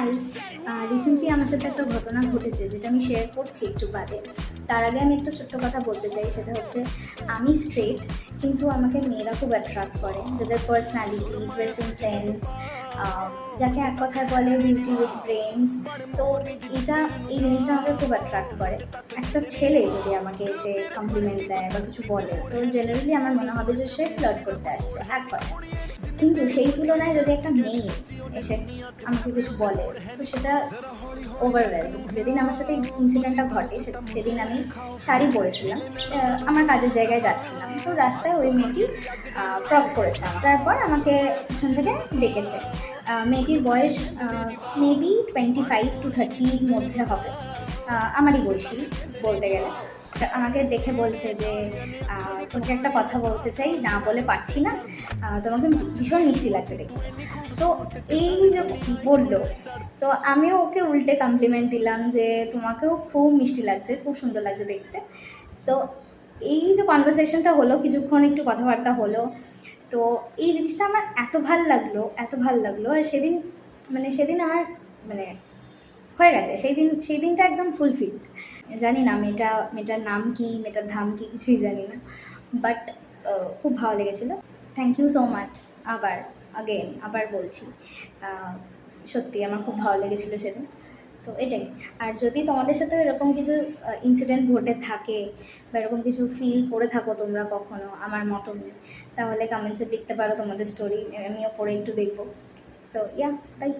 High, recently আমার সাথে একটা ঘটনা ঘটেছে যেটা আমি শেয়ার করছি একটু বাদে। তার আগে আমি একটা ছোট্ট কথা বলতে চাই, সেটা হচ্ছে আমি স্ট্রেট, কিন্তু আমাকে মেয়েরা খুব অ্যাট্রাক্ট করে, যাদের পার্সোনালিটি, ড্রেসিং সেন্স, যাকে এক কথায় বলে বিউটি উইথ ব্রেনস। তো এটা এই জিনিসটা আমাকে খুব অ্যাট্রাক্ট করে। একটা ছেলে যদি আমাকে এসে কমপ্লিমেন্ট দেয় বা কিছু বলে, তো জেনারেলি আমার মনে হবে যে সে ফ্লার্ট করতে আসছে, এক কথা। কিন্তু সেই তুলনায় যদি একটা মেয়ে এসে আমাকে কিছু বলে, তো সেটা ওভারওয়েলমিং। যেদিন আমার সাথে ইনসিডেন্টটা ঘটে সেদিন আমি শাড়ি পরেছিলাম, আমার কাজের জায়গায় যাচ্ছিলাম, তো রাস্তায় ওই মেয়েটি ক্রস করেছে তারপর আমাকে পিছন থেকে ডেকেছে। মেয়েটির বয়স মেবি 25 to 30 মধ্যে হবে, আমারই বয়সী বলতে গেলে। আমাকে দেখে বলছে যে তোকে একটা কথা বলতে চাই, না বলে পারছি না, তোমাকে ভীষণ মিষ্টি লাগছে দেখতে। তো এই যে বললো, তো আমিও ওকে উল্টে কমপ্লিমেন্ট দিলাম যে তোমাকেও খুব মিষ্টি লাগছে, খুব সুন্দর লাগছে দেখতে। সো এই যে কনভারসেশনটা হলো, কিছুক্ষণ একটু কথাবার্তা হলো, তো এই জিনিসটা আমার এত ভাল লাগলো, এত ভাল লাগলো। আর সেদিন সেদিন আমার মানে হয়ে গেছে, সেই দিনটা একদম ফুলফিলড। জানি না মেয়েটার নাম কি, মেয়েটার ধাম কি, কিছুই জানি না, বাট খুব ভালো লেগেছিলো। Thank you so much. আবার বলছি, সত্যি আমার খুব ভালো লেগেছিলো সেদিন। তো এটাই। আর যদি তোমাদের সাথে এরকম কিছু ইনসিডেন্ট ঘটে থাকে বা এরকম কিছু ফিল করে থাকো তোমরা কখনো আমার মতো, তাহলে কমেন্টসে লিখতে পারো তোমাদের স্টোরি, আমিও পড়ে একটু দেখবো। So yeah, by.